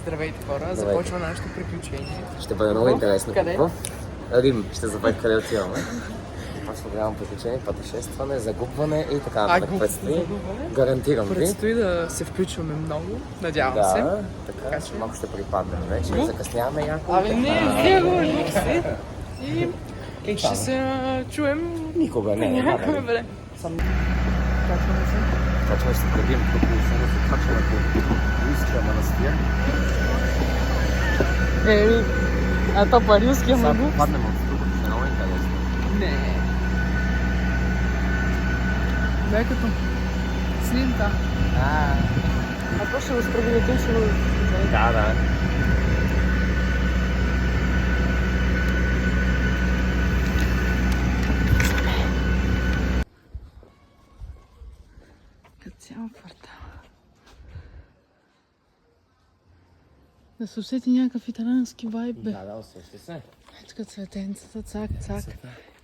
Здравейте хора, започва нашето приключение. Ще бъде много интересно. Къде? В Рим ще забавим къде отиваме. Започва голямо приключение, пътешестване, загубване и така нататък. Предстои. Гарантирам ви. Предстои да се включваме много, надявам се. Да, така че малко ще припаднем вече. Закъсняваме яко. Абе не, вие говорих си. И ще се чуем Никога не. някое време. Качваме се. Качваме се предим тук и само се качваме по Руския манастир. А то по Руския Сега манастир? паднем от тук, ще е много интересно. Не. Бе като снимка. А то ще го справим, ще го... Да. Като цял квартал. Да се усети някакъв италиански вайб, бе. Да, усещи се. Тук цветенцата, цак.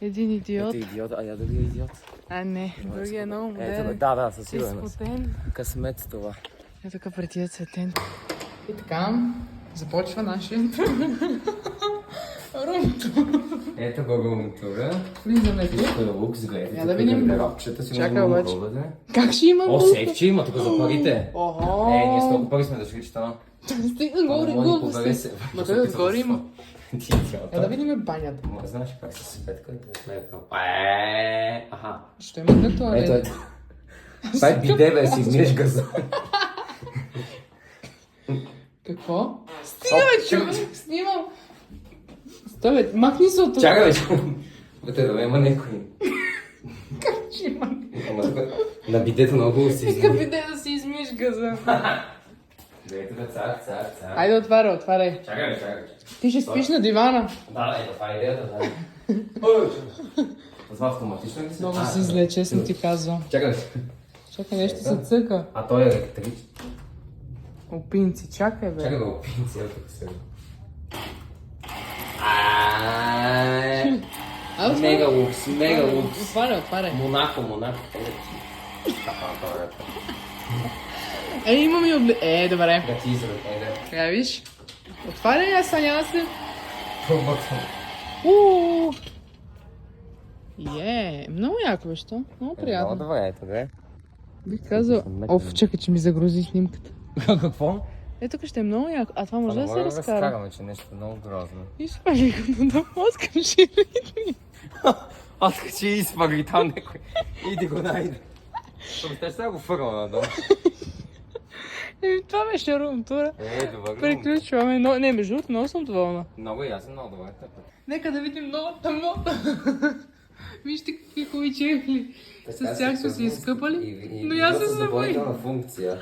Един идиот. Ето идиот, а я дали е идиот? А не, другия е много модерен. Да, със сигурност. Изпотен. Късмет това. Ето тук при тия цветен. И така, започва нашия румто. Ето го румтура. Влизаме тук. Тук е лукс, гледайте. Я да видим. Гардеробчета си Чакай много обаче. хубаво, Как ще има О, румто? сейфче има тук за парите. Охо. Ние с толкова пари сме дошли, че това. Стига горе, горе се. Ма той отгоре има. Ти идиота. Я да видим банята. Знаеш как се светка и да сме аха. Ще има като туалет. Ето. Това е биде, бе, си измиеш газа. Какво? Стига, бе, човек! Снимам! Стой, бе, махни се от това. Чакай, бе. Бе, да има някой. Как ще има? На бидето много си Нека биде да си измиеш газа. Ето да цак. Айде, отваряй. Чакай, бе. Ти ще спиш на дивана. Да, ето, това е идеята, да. Това автоматично ли си? Много си зле, честно ти казвам. Чакай, бе. Чакай, нещо се цъка. А той е електрич. Опинци, чакай, бе. Чакай да го пинци, ето тук се. Мега лукс. Отваряй. Монако. Имам и добре. Да ти изрък, да. Сега виж. Отваряй, аз съня се. Пробватам. Много яко, бе, що? Много приятно. Много добре, ето да. Бих казал, чакай, че ми загрузи снимката. Какво? Тук ще е много яко. А това може да се разкара? разкараме, че нещо много грозно. Изпали го да откажи ритми. Откачи и изпари там някой. Иди го найде. Те сега го фърна надолу. Това беше румтура. Добър. Приключваме. Не, между другото, много съм доволна. Много ясно, много добре. Нека да видим новата мода. Вижте какви хубави чехли. С тях са се изкъпали, но и аз се забавих. Функция.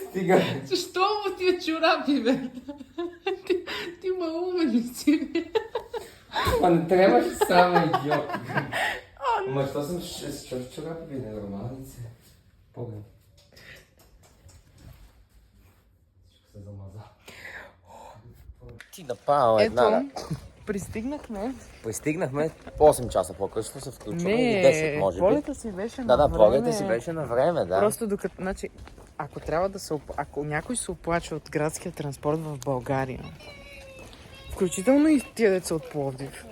Стига. Защо му тия чорапи, бе? Ти малумен ли си? Ма не трябваше само идиот. Ма що съм чорапи, бе, ненормалници. Поглед. Ще се замаза. Ти напал една. Пристигнахме 8 часа по-късно се включваме или 10 може би. полета си беше на време. Да, полета си беше на време, да. Просто докато, значи, ако някой се оплача от градския транспорт в България, включително и тия деца от Пловдив,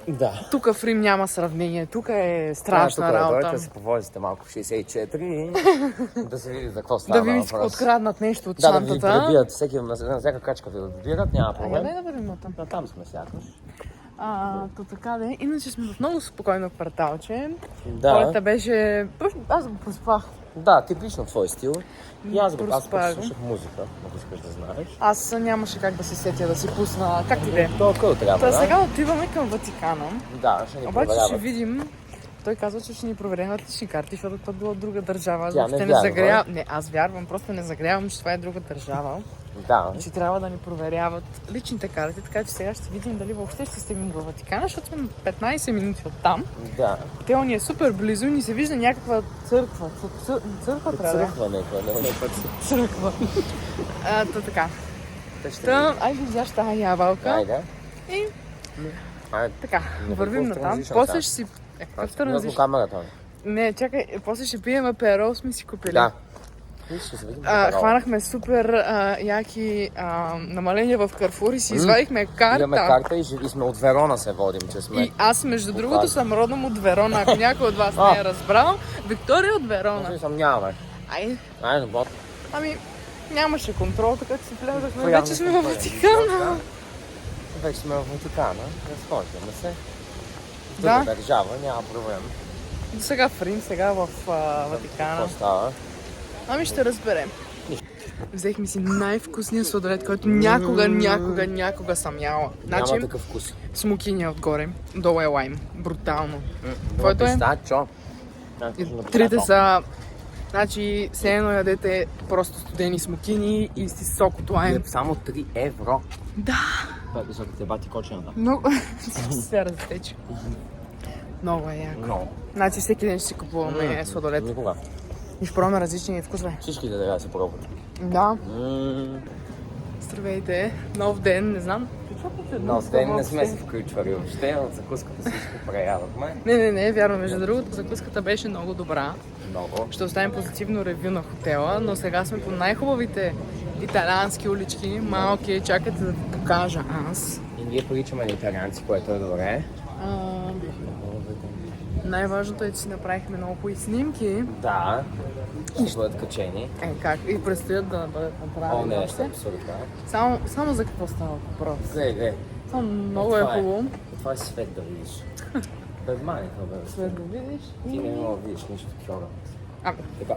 Да. тук в Рим няма сравнение, тук е страшна работа. Да се повозите малко в 64 да се види за какво става Да ви въпрос. откраднат нещо от Да, да шантата. ви пребият, на всяка качка ви отбират, няма проблем. Дай да бъдем там. Да, там сме сякаш. То така да е. Иначе сме в много спокойно кварталче. Да. Полета беше... Аз го проспах. Да, типично твой стил. И аз Проспах. слушах музика, ако искаш да знаеш. Аз нямаше как да се сетя да си пусна. Как ти да е? Толкова трябва, да? Сега отиваме към Ватикана. Да, ще ни Обаче ще проверяват. видим. Той казва, че ще ни проверяват лични карти, защото това било друга държава. Тя Въобще не вярва. загрява. Не, аз вярвам, просто не загрявам, че това е друга държава. Да. Че трябва да ни проверяват личните карти, така че сега ще видим дали въобще ще стигнем до Ватикана, защото сме 15 минути от там. Да. Те ни е супер близо и ни се вижда някаква църква. Църква трябва да е. Църква някаква, не път. Църква. То така. Айде взяш тази ябълка. Айде. И Айде. така, вървим на там. транзишън После става. ще си... Какъв Гледам транзишън? камерата. Не, чакай, после ще пием перо, сме си купили. Да. Ще се видим. Хванахме супер яки намаления в Карфур и си извадихме карта. Имаме карта и сме от Верона се водим, че сме. И аз, между другото, съм родом от Верона. Ако някой от вас не е разбрал, Виктория от Верона. Не съмняваме. Айде, бот. Ами, нямаше контрол, така че си влязахме. Вече сме във Ватикана. Вече сме в Ватикана. Разхождаме се. В Да. друга държава, няма проблем. До сега в Рим, сега в Ватикана. Какво става? Ами ще разберем. Взехме си най-вкусния сладолед, който някога съм яла. Значи, Няма такъв вкус. смокиня отгоре, долу е лайм. Брутално. Твоето е? Пистачо. Трите са... Значи, все едно ядете просто студени смокини и си сок от лайм. Само 3 евро. Да! Това е високата бати кочената. Много... Сега разтече. Много е яко. Много. Значи всеки ден ще си купуваме сладолед. Никога. И ще пробваме различни вкусове. Всички да се пробват. Да. Здравейте. Нов ден, не знам. Нов ден не сме се включвали въобще. От закуската всичко преядохме. Не, вярно. Между другото, закуската беше много добра. Много. Ще оставим позитивно ревю на хотела, но сега сме по най-хубавите италиански улички. Малки, чакайте да ви покажа аз. И ние приличаме на италианци, което е добре. Най-важното е, че си направихме много хубави снимки. Да. Ще бъдат качени. Как? И предстоят да бъдат направени. О, не, още. абсолютно. Само за какво става въпрос? Гледай. Само много е хубаво. Това е свет да видиш. Без маника, бе. Свет да видиш. Ти не мога да видиш нищо такова. Така.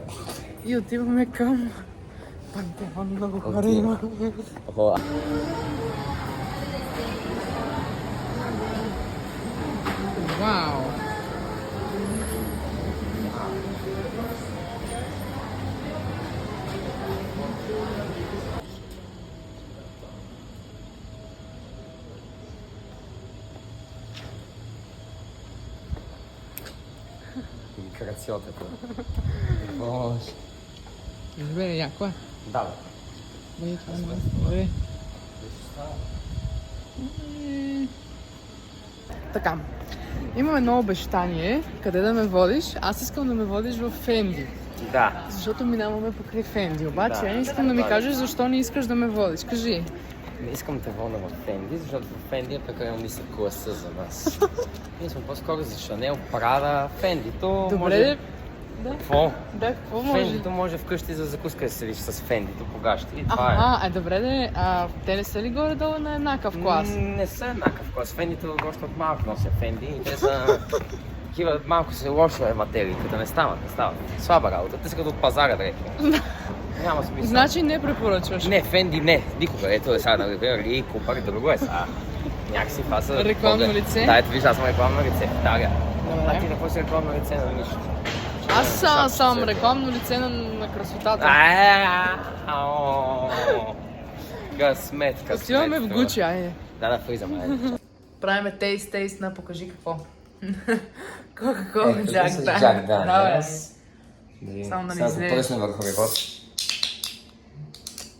И отиваме към Пантеон, много хора има. Вау! Красотата. Боже. Добре, яко е. Да, бе. Добре. Така, имаме едно обещание, къде да ме водиш. Аз искам да ме водиш в Фенди. Да. Защото минаваме покрай Фенди. Обаче Да. искам да ми кажеш защо не искаш да ме водиш. Кажи. Не искам да вода в Фенди, защото в Фенди е прекалено нисък класа за нас. Ние сме по-скоро за Шанел, Прада, Фендито. Добре, може... да. Какво? Да, какво може? Фендито може вкъщи за закуска да седиш с Фендито по гащи. И това Добре де, те не са ли горе-долу на еднакъв клас? Не са еднакъв клас. Фендито още от малко нося Фенди и те са... Такива малко се лошо е материята, не стават. Слаба работа, те са като от пазара дрехи. Няма смисъл. Значи не препоръчваш? Не, Фенди не. Никога. Ето е сега, например, и Купър, друго е сега. Някакси това са... Рекламно лице? Да, ето виж, аз съм рекламно лице. Да, Добре. А ти какво си рекламно лице на нищо? Аз съм рекламно лице на красотата. Късмет. Отиваме в Гучи, айде. Да, влизаме. Правиме тейст на покажи какво. Кока-кола, Джак Даниелс. Само да не Сега го излезеш. пръсне върху рекорд.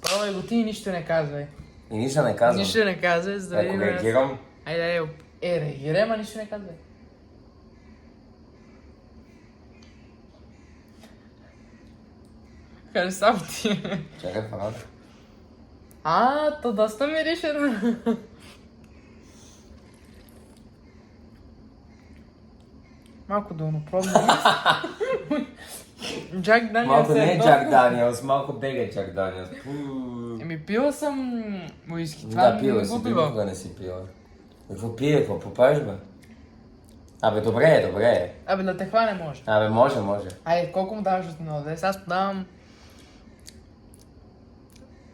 Пробвай го ти и нищо не казвай. И нищо не казвам. Нищо не казвай, за да Ако видим. реагирам, Айде, реагирай, ама нищо не казвай. Кажи само ти. чакай фанат. То доста мирише. Малко долнопробно. Джак Даниелс Малко не е Джак Даниелс, малко бега Джак Даниелс. Пила съм уиски. Това Да, пила не си, го пила. никога не си пила. Какво пие, какво попаеш, бе? Абе, добре. Да те хване може. Абе, може. Айде, колко му даваш от 0 до 10? Аз подавам...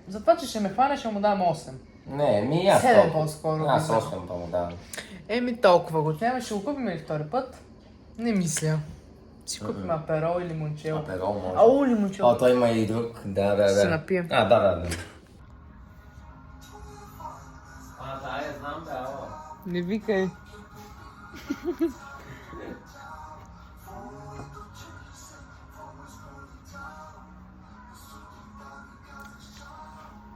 За това, че ще ме хване, ще му дам 8. Не, аз 7 толкова. по-скоро. Аз би дал. 8 па му давам. Толкова го отнема. Ще го купим и втори път? Не мисля. Си купим аперол и лимончел. Аперол може. Лимончел. Той има и друг. Да. Ще се напием. Да. Знам, Не викай.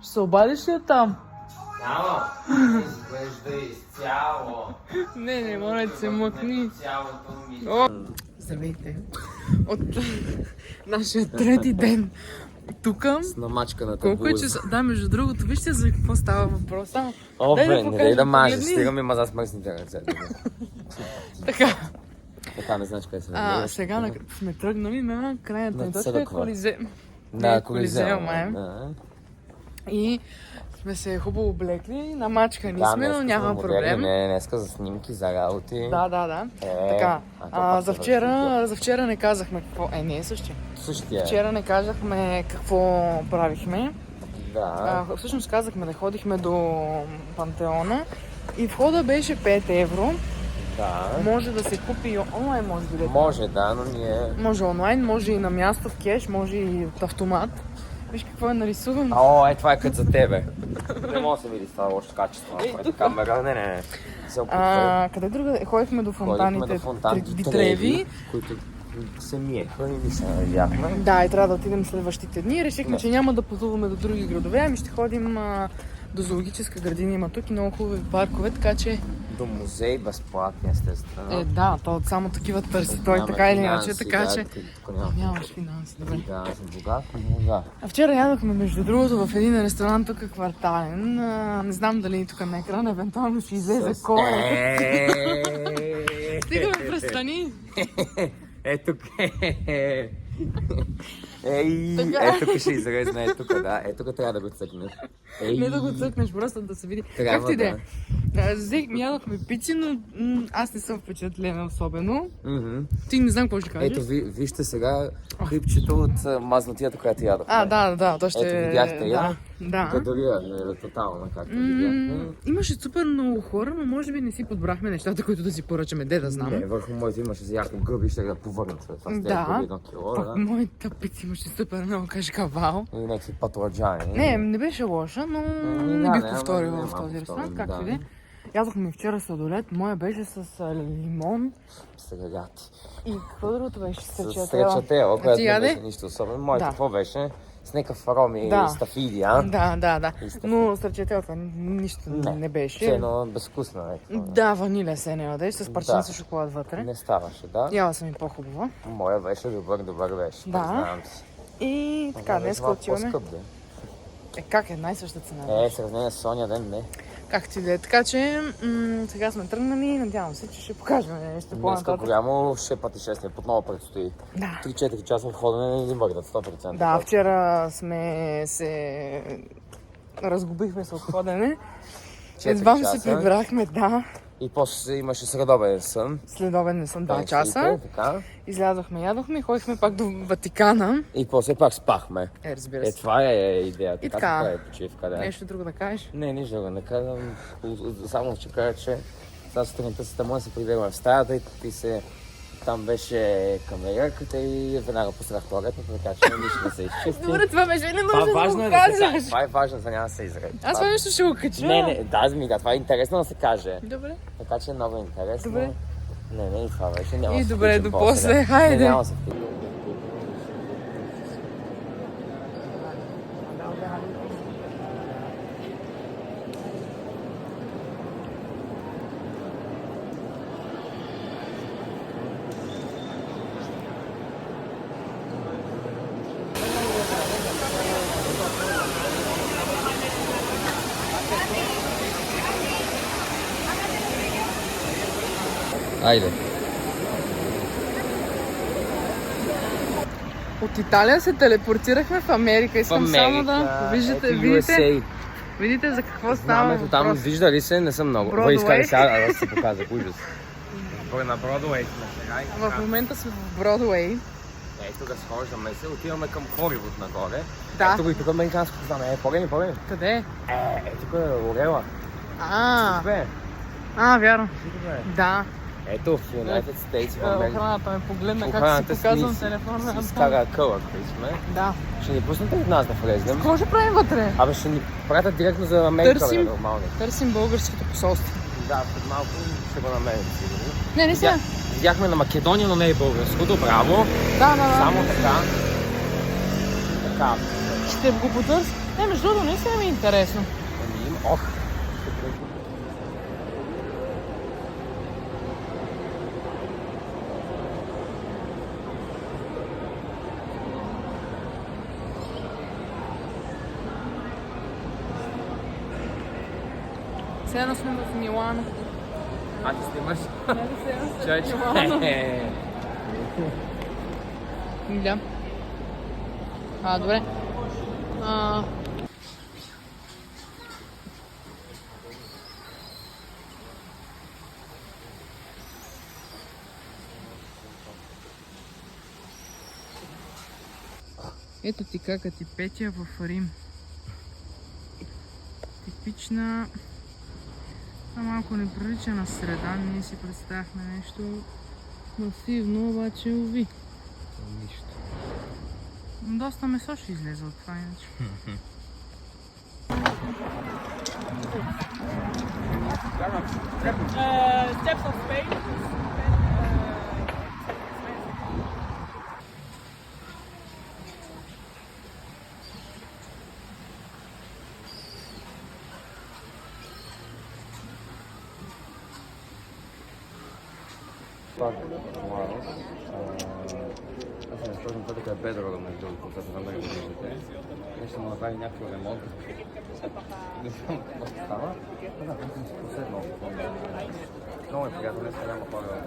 Ще се обадиш ли оттам? Няма. Изглежда изцяло. Не, моля да се мъкни. Цялото ми. Здравейте! От нашия трети ден тук. С намачканата Колко е блуза. часа? Да, между другото, вижте за какво става въпрос. Само. О, Дай да бе, не покажа, дай да мажеш, погледни. стига ми маза с мръсните ръце. Така. Така, не знаеш къде се Сега сме тръгнали на крайната На точка Църква. Колизеум. Да, Колизеум, май. Да. И сме се хубаво облекли, намачкани Да, сме, но днеска няма сме модерни, проблем. Не, днеска за снимки, за работи. Да. Е, Така, то пак за се вчера не казахме какво... не е същия. Същия. Вчера не казахме какво правихме. Да. Всъщност казахме да ходихме до Пантеона и входа беше 5 евро. Да. Може да се купи и онлайн, може би. Може, да, но ние... Може онлайн, може и на място в кеш, може и от автомат. Виж какво е нарисувано. О, това е като за тебе. Не мога да се види с това лошо качество. Ето камера, не. Се опитвай. Къде друга? Ходихме до фонтаните. Ходихме до фонтаните Треви. които се миеха и ни се надяхме. Да, и трябва да отидем следващите дни. Решихме, Не. че няма да пътуваме до други градове, ами ще ходим до зоологическа градина. Има тук и много хубави паркове, така че... До музей безплатни, естествено. Да, то само такива търси той, така или иначе, така че... Тук няма. Нямаш финанси, добре. Да, съм богат, но да. А вчера ядохме, между другото, в един ресторант тук квартален. Не знам дали тук на екрана, евентуално ще излезе кой. Стига ме престани. Ето Ей, Така. тук ще изрезна, тук, да. Тук трябва да го цъкнеш. Не да го цъкнеш, просто да се види. Трябва, Как ти да. Ядохме пици, но аз не съм впечатлена особено. Мгм. Ти не знам какво ще кажеш. Ето, вижте сега хлипчето от мазнотията, която ядохме. Да, то ще... Ето, видяхте я? Да. Гадория, тотално, както видяхте. Имаше супер много хора, но може би не си подбрахме нещата, които да си поръчаме. Де да знам. Не, върху моите имаше за яко гъби, ще да повърнат след това. С тези Да. гъби 1 кило, Пък да. моята пица имаше супер много кашкавал. И някакви патладжани. Не беше лоша, но не да, бих не, повторила ама в няма този ресторант, повторим, както и да. да е. Ядохме вчера сладолет, моя беше с лимон Сега ти. и какво другото беше? С Сречатела. сречатела, която не яде? беше нищо особено. Моето Да. какво беше? С някакъв ром и Да. стафиди, а? Да. И стафиди. Но сречателата нищо не беше. Все едно безвкусно е. Да, ваниля се не яде, с парченца Да. шоколад вътре. Не ставаше, да. Яла съм и по-хубава. Моя беше добър беше. Да. Признавам си. И така, Ама днес това отиваме. по-скъп, бе. Как е? Най-съща цена. В сравнение с Соня ден, не. Както и да е. Така че сега сме тръгнали. Надявам се, че ще покажем нещо Днеска по-нататък. голямо ще пътешествие, отново предстои. Да. 3-4 часа в ходене не ни мърдат 100%. Да, вчера сме се... разгубихме се от ходене. 4 Едва се часа. прибрахме, да. И после имаше средобеден сън. Следобед не съм 2 Пенсиите, часа. Така. Излязохме, ядохме и ходихме пак до Ватикана. И после пак спахме. Разбира се. Това е идеята. И Как така. се прави почивка, да. Нещо друго да кажеш? Не, нищо да не казвам. Само ще кажа, че сега сутринта се тъмън се прибираме в стаята и се... Там беше камерерката и веднага посрах туалетната, така че нищо не се изчисти. Добре, това беше не Това нужно да важно го е да се каже. кажеш. Това е важно, за няма да се изреди. Аз това нещо ще го кача. Не, да, това е интересно да се каже. Добре. Така че е много интересно. Добре. Не, и това беше. Няма И да се добре, включим до после. после. Хайде. Не, няма да се включим. Айде. От Италия се телепортирахме в Америка. Искам само да видите за какво става Знамето там въпрос. вижда ли се? Не съм много. Бродуей. Иска ли сега да се показа? Ужас. На Бродуей сме сега и В момента сме в Бродуей. тук схождаме се, отиваме към Холивуд нагоре. Да. Ето го и тук американско знаме. Погледни. Къде? Тук е Орела. А, Бе, вярно. тук е. Да. Ето в United States в Америка. Охраната ме погледна как Охраната си показвам си телефона. изкара къла, къде сме. Да. Ще ни пуснете от нас да влезнем. Какво ще правим вътре? Абе ще ни пратят директно за Америка, Търсим. бе, нормално. Търсим българското посолство. Да, след малко ще го намерим сигурно. Не сега. Видяхме на Македония, но не е българското. Браво! Да. Само така. Така. Ще го потърся. Между другото, наистина ми е интересно. Ох! Все едно сме в Милано. А, ти снимаш? Чай, Чай, Да. Добре. Ето ти кака ти Петя в Рим. Типична, малко неприличана среда. Ние си представяхме нещо масивно, обаче уви. Нищо. Доста месо ще излезе от това иначе. Steps of Spain. Пак, аз не спомням това така е бедро, между другото, като знам да го виждате. Нещо му направи някакъв ремонт. Не знам какво ще става. Да, съм си поседнал. Много е приятно, днес няма хора,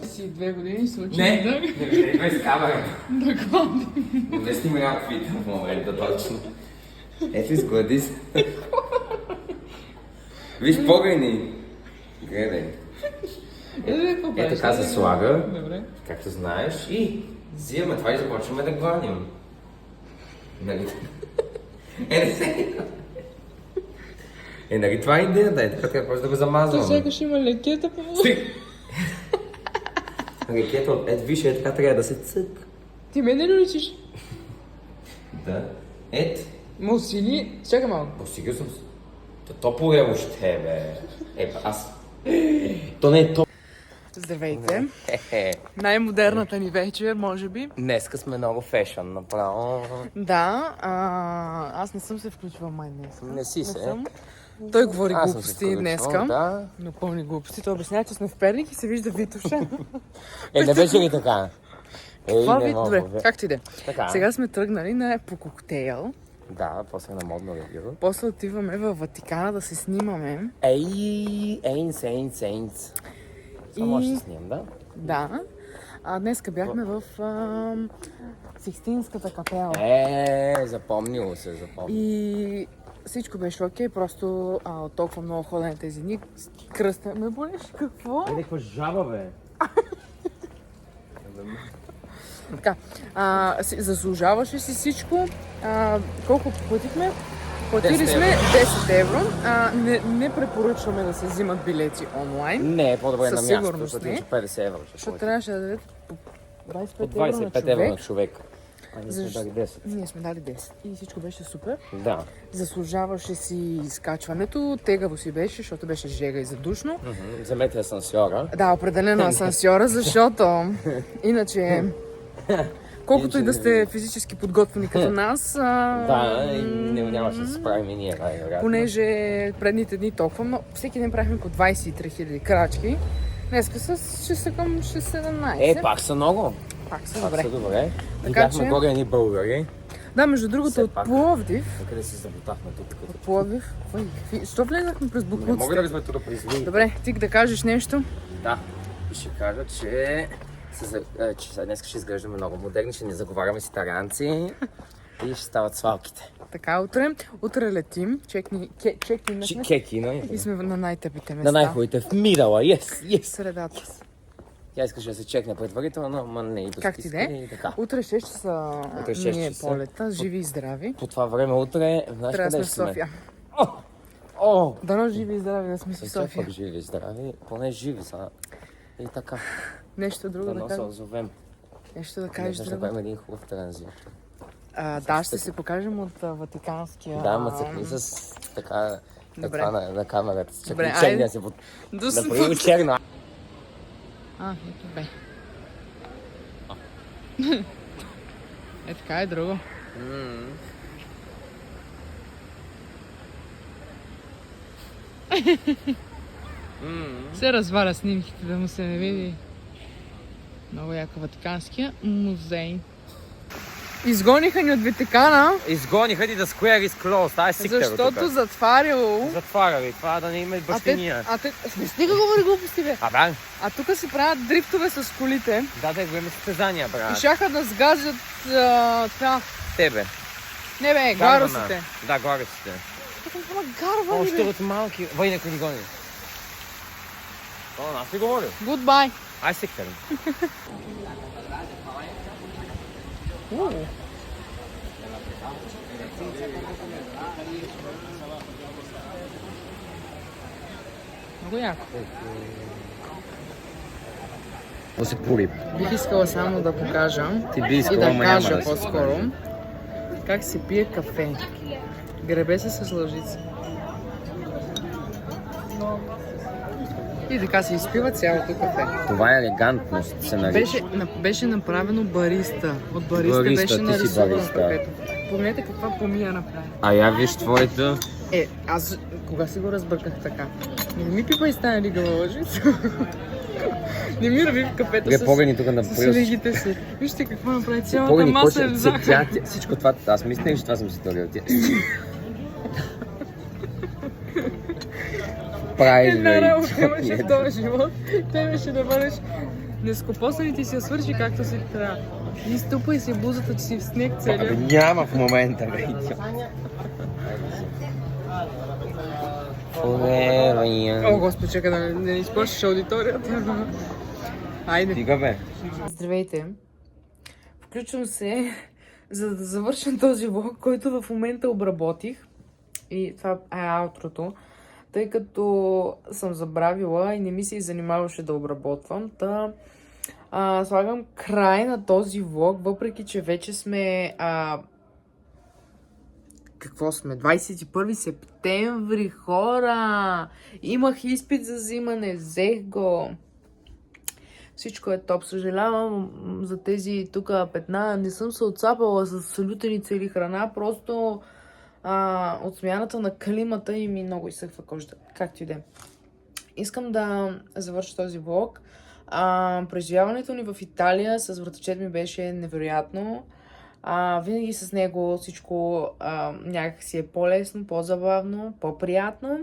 Си 2 години случай. не без камера. Не снимам фит в момента точно. Ето изглади се. Виж погледни. Гледай. Ето така се слага, както знаеш, и взимаме това и започваме да гладим. Нали? Нали това е идеята, ето така просто да го замазваме. Сякаш има лекета по Стой! Лекето, ето виж, ето така трябва да се цък. Ти мене ли личиш? Да. Ето. Мусили, чакай малко. Постигал съм се. Топло е още, бе. Аз... То не е топло. Здравейте. Най-модерната ни вечер, може би. Днеска сме много фешън, направо. Да, аз не съм се включвала май днес. Не си се. Съм. Той говори Аз съм се глупости включвал, днеска. Да. Но пълни глупости. Той обяснява, че сме в Перник и се вижда Витоша. Не беше ли така? Това не вид, мога, добре, бе. как ти иде? Така. Сега сме тръгнали по коктейл. Да, после на модно ревю. После отиваме във Ватикана да се снимаме. Saints. Само ще снимам, да? Да. Днеска бяхме в Сикстинската капела. Запомнило се. И всичко беше окей, просто толкова много ходене тези дни. Кръста ме болиш, какво? Някаква жаба, бе. Така, заслужаваше си всичко. Колко платихме? Платили 10 сме 10 евро. Не препоръчваме да се взимат билети онлайн. Не, по-добре Със на място, сигурност защото не. че 50 евро. Защото трябваше да дадете по 25 По евро на 25 евро човек. на човек. А ние сме Защо? дали 10. Ние сме дали 10 и всичко беше супер. Да. Заслужаваше си изкачването, тегаво си беше, защото беше жега и задушно. Вземете асансьора. Да, определено асансьора, защото иначе, колкото и да сте физически подготвени като нас, Да, и нямаше да се справим и ние, най-вероятно. понеже предните дни толкова, но всеки ден правихме по 23 000 крачки, днеска ще са към 17. Пак са много. Пак са Пак добре. са добре. Така Видяхме че- горе едни българи. Да, между другото Все от пак. Пловдив, Къде се забутахме тук? от Пловдив, що влезахме през Не буклуците? мога да разбера тук през ви. Добре, ти да кажеш нещо. Да. И ще кажа, че днес ще изглеждаме много модерни, ще не заговаряме с италианци и ще стават свалките. Така, утре летим, чекни сме Чекино. и сме на най-тъпите места. На най-хубавите в мидала, yes. Средата. Тя искаше да се чекне предварително, но не и Как ти де? Утре 6 часа Утре 6 ни е часа. полета, живи и здрави. По това време утре, знаеш Трябва да къде сме в ще сме? София. О! Дано живи и здрави да сме в Все София. пак живи и здрави, поне живи са. И така, Нещо друго да да се кажеш? озовем. Нещо да Не кажеш ще друго? направим един хубав транзит. Да, ще се покажем от Ватиканския... Да, ма цъкни с така, Добре. това на камерата. С Добре, чекни айде. си под... До Направи черно. ето бе. Така е друго. Се разваля снимките, да му се не види. Много яко Ватиканския музей. Изгониха ни от Ватикана, Изгониха ни да Square is closed. Ай, сиктер защото затваряло. затваряли. Това да не има бащиния. Не стига говори глупости, бе. Абе, А тук се правят дрифтове с колите да големи състезания, и брат. шаха да сгазят това. Тебе. Не бе, гарусите. Да, гарусите. Тук има гарвани, Още бе. от малки. Вай, некой ни гони. О, аз ли говорю? Goodbye. Ай, сиктер. Много яко. О, се пури. Бих искала само да покажа Ти би и искала, да ама няма кажа да си по-скоро покажа. как се пие кафе. Гребе се с лъжица. И така се изпива цялото кафе. Това е елегантност, се нарича. Беше направено бариста. От бариста Бариста, беше ти си нарисувано бариста. кафето. Помнете каква помия направи. А я виж твоето. Аз кога си го разбърках така? Не ми пипай стана лигава лъжица. Не ми рави в кафето Бе, погледни тук на с пръст. лигите си. Вижте какво направи. Цялата Погледни, маса е в захар. всичко това. Аз мисля, че това съм си сторил. Правиш, Една бе, работа имаше идиот. в този живот. Те беше да бъдеш нескопосан и ти си я свърши както си трябва. Изтупай си бузата, че си в снег Абе, целия. няма в момента, бе, идиот. О, Господи, чакай да не изпорчиш аудиторията. Айде. Стига, бе. Здравейте. Включвам се, за да завършим този влог, който в момента обработих. И това е аутрото. Тъй като съм забравила и не ми се и занимаваше да обработвам. Слагам край на този влог, въпреки че вече сме... Какво сме? 21 септември, хора! Имах изпит за взимане, взех го. Всичко е топ. Съжалявам за тези тук петна. Не съм се отцапала с лютеница или храна. Просто от смяната на климата и ми много изсъхва кожата. Както и да е. Искам да завърша този влог. Преживяването ни в Италия с вратовчет ми беше невероятно. Винаги с него всичко някак си е по-лесно, по-забавно, по-приятно.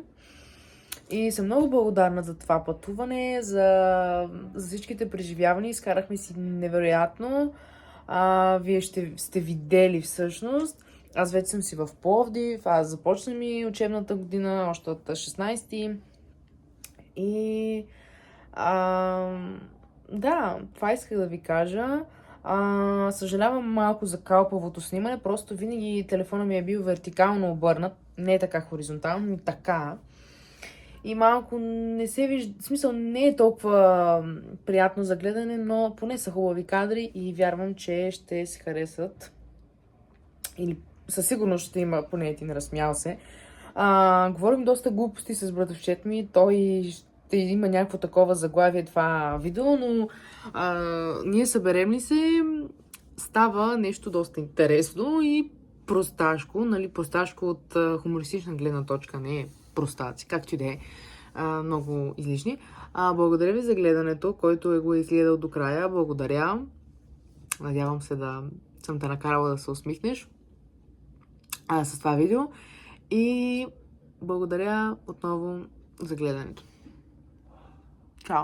И съм много благодарна за това пътуване, за всичките преживявания. Изкарахме си невероятно. Вие ще сте видели всъщност. Аз вече съм си в Пловдив. Започна ми учебната година още от 16-ти. И да, това исках да ви кажа. Съжалявам малко за калпавото снимане, просто винаги телефона ми е бил вертикално обърнат, не така хоризонтално, но така. И малко не се вижда, в смисъл не е толкова приятно за гледане, но поне са хубави кадри и вярвам, че ще се харесат. Или със сигурност ще има поне един разсмял се. Говорим доста глупости с братовчет ми, той ще има някакво такова заглавие това видео, но ние съберем ли се, става нещо доста интересно и просташко, нали, просташко от хумористична гледна точка, не е простаци, както и да е, много излишни. Благодаря ви за гледането, който го е изгледал до края, благодаря. Надявам се да съм те накарала да се усмихнеш с това видео и благодаря отново за гледането. Чао!